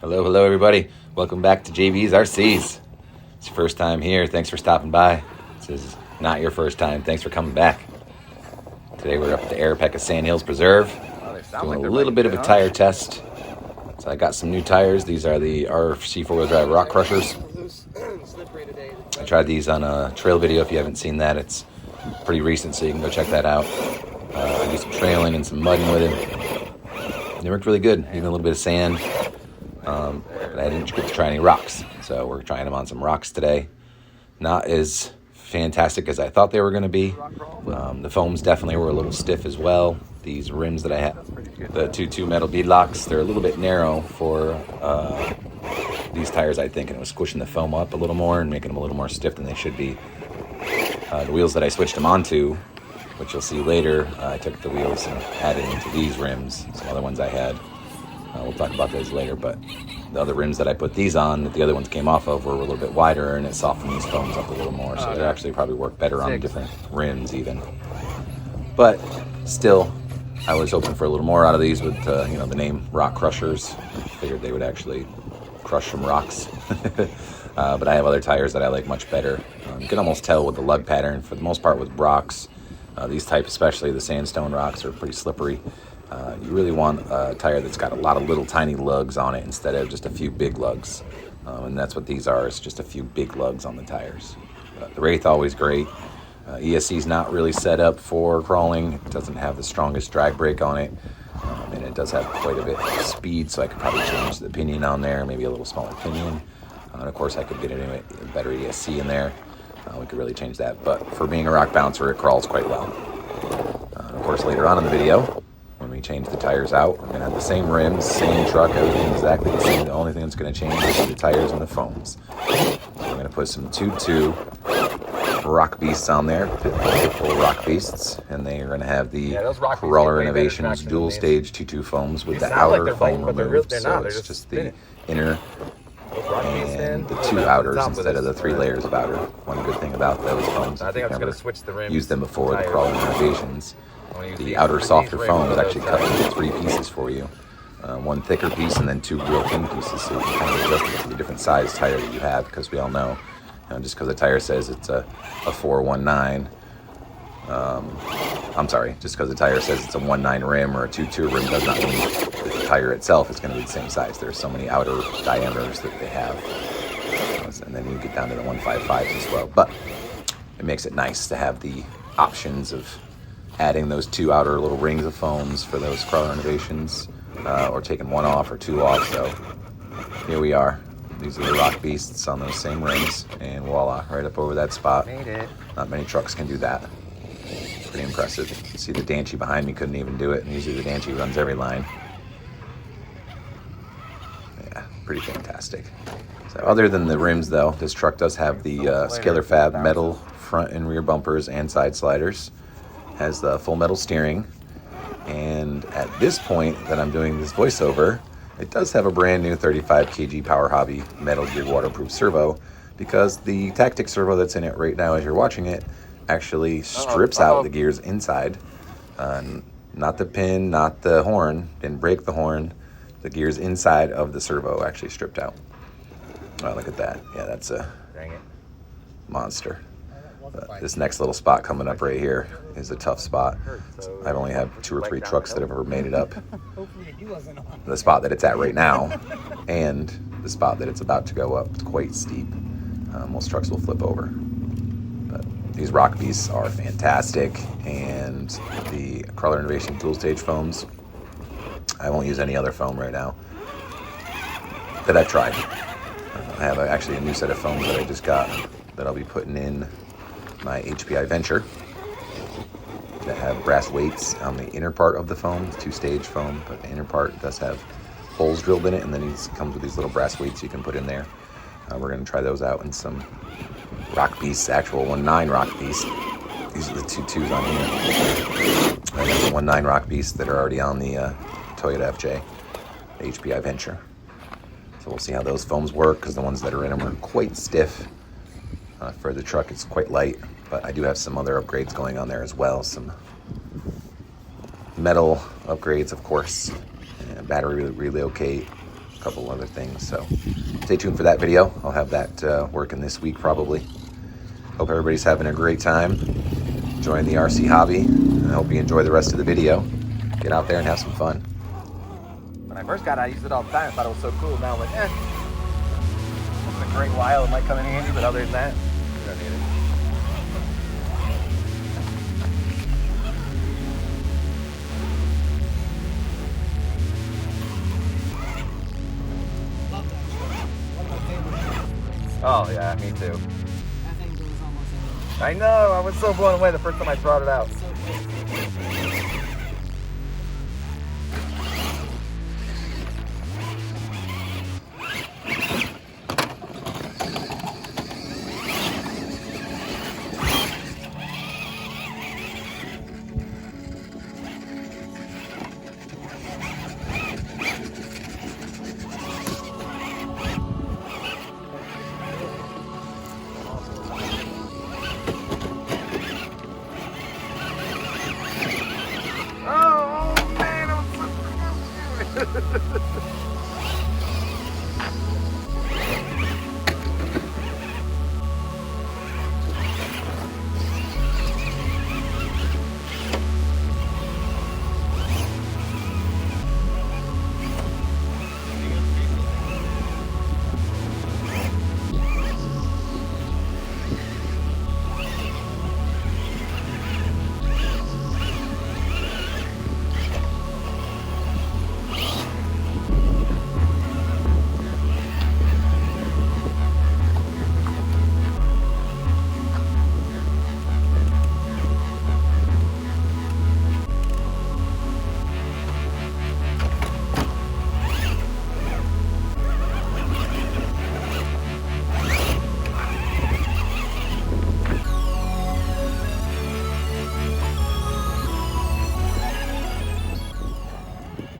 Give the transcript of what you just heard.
Hello, hello, everybody. Welcome back to JB's RCs. It's your first time here. Thanks for stopping by. This is not your first time. Thanks for coming back. Today we're up at the Arapaca Sandhills Preserve, doing a little bit of a tire test. So I got some new tires. These are the RC 4-wheel drive rock crushers. I tried these on a trail video. If you haven't seen that, it's pretty recent, so you can go check that out. I did some trailing and some mudding with it. They worked really good, even a little bit of sand. But I didn't get to try any rocks, so we're trying them on some rocks today. Not as fantastic as I thought they were going to be. The foams definitely were a little stiff as well. These rims that I have, the 2.2 metal beadlocks, they're a little bit narrow for these tires, I think, and it was squishing the foam up a little more and making them a little more stiff than they should be. The wheels that I switched them onto, which you'll see later, I took the wheels and added into these rims, some other ones I had. We'll talk about those later, but the other rims that I put these on, that the other ones came off of, were a little bit wider, and it softened these foams up a little more, so they actually probably work better on different rims even. But still, I was hoping for a little more out of these with the name Rock Crushers. I figured they would actually crush some rocks. But I have other tires that I like much better. You can almost tell with the lug pattern, for the most part with rocks. These type, especially the sandstone rocks, are pretty slippery. You really want a tire that's got a lot of little tiny lugs on it instead of just a few big lugs. And that's what these are, it's just a few big lugs on the tires. The Wraith, always great. ESC is not really set up for crawling. It doesn't have the strongest drag brake on it. And it does have quite a bit of speed, so I could probably change the pinion on there, maybe a little smaller pinion. And of course I could get a better ESC in there. We could really change that. But for being a rock bouncer, it crawls quite well. Of course, later on in the video, when we change the tires out, we're going to have the same rims, same truck, everything exactly the same. The only thing that's going to change is the tires and the foams. We're going to put some 2.2 rock beasts on there, full rock beasts, and they are going to have the Crawler Innovations dual stage 2.2 foams with the outer foam removed, so it's just the inner and the two outers instead of the 3 layers of outer. One good thing about those foams, I think I'm going to switch the rim. Use them before the Crawler Innovations. The outer softer foam is actually cut into 3 pieces for you. One thicker piece and then 2 real thin pieces, so you can kind of adjust it to the different size tire that you have, because we all know, just because a tire says it's a 419, I'm sorry, just because the tire says it's a 1.9 rim or a 2.2 rim does not mean that the tire itself is going to be the same size. There's so many outer diameters that they have, and then you get down to the 1.55 as well. But it makes it nice to have the options of adding those 2 outer little rings of foams for those Crawler Innovations, or taking 1 off or 2 off. So here we are. These are the rock beasts on those same rings, and voila, right up over that spot. Made it. Not many trucks can do that. Pretty impressive. You see the Danchi behind me couldn't even do it, and usually the Danchi runs every line. Yeah, pretty fantastic. So other than the rims though, this truck does have the Scalar Fab metal front and rear bumpers and side sliders. Has the full metal steering, and at this point that I'm doing this voiceover, it does have a brand new 35 kg Power Hobby metal geared waterproof servo, because the Tactic servo that's in it right now as you're watching it actually strips out the gears inside. Not the pin, not the horn, didn't break the horn. The gears inside of the servo actually stripped out. Oh, look at that. Yeah, that's a monster. This next little spot coming up right here is a tough spot. I've only had 2 or 3 trucks that have ever made it up. The spot that it's at right now and the spot that it's about to go up, it's quite steep. Most trucks will flip over. But these rock beasts are fantastic, and the Crawler Innovation dual stage foams, I won't use any other foam right now that I've tried. I have actually a new set of foams that I just got that I'll be putting in my HPI Venture that have brass weights on the inner part of the foam. It's 2-stage foam, but the inner part does have holes drilled in it, and then it comes with these little brass weights you can put in there. We're going to try those out in some rock beasts, actual 1.9 rock beasts. These are the 2.2s on here. And then the 1.9 rock beasts that are already on the Toyota FJ, the HPI Venture. So we'll see how those foams work, because the ones that are in them are quite stiff. For the truck, it's quite light, but I do have some other upgrades going on there as well. Some metal upgrades, of course, and battery relocate, a couple other things. So stay tuned for that video. I'll have that working this week probably. Hope everybody's having a great time enjoying the RC hobby. I hope you enjoy the rest of the video. Get out there and have some fun. When I first got it, I used it all the time. I thought it was so cool. Now I'm like, once in a great while, it might come in handy, but other than that, you don't need it. Love that shit. One of my favorites. Oh yeah, me too. That thing goes almost anywhere. I know, I was so blown away the first time I brought it out. So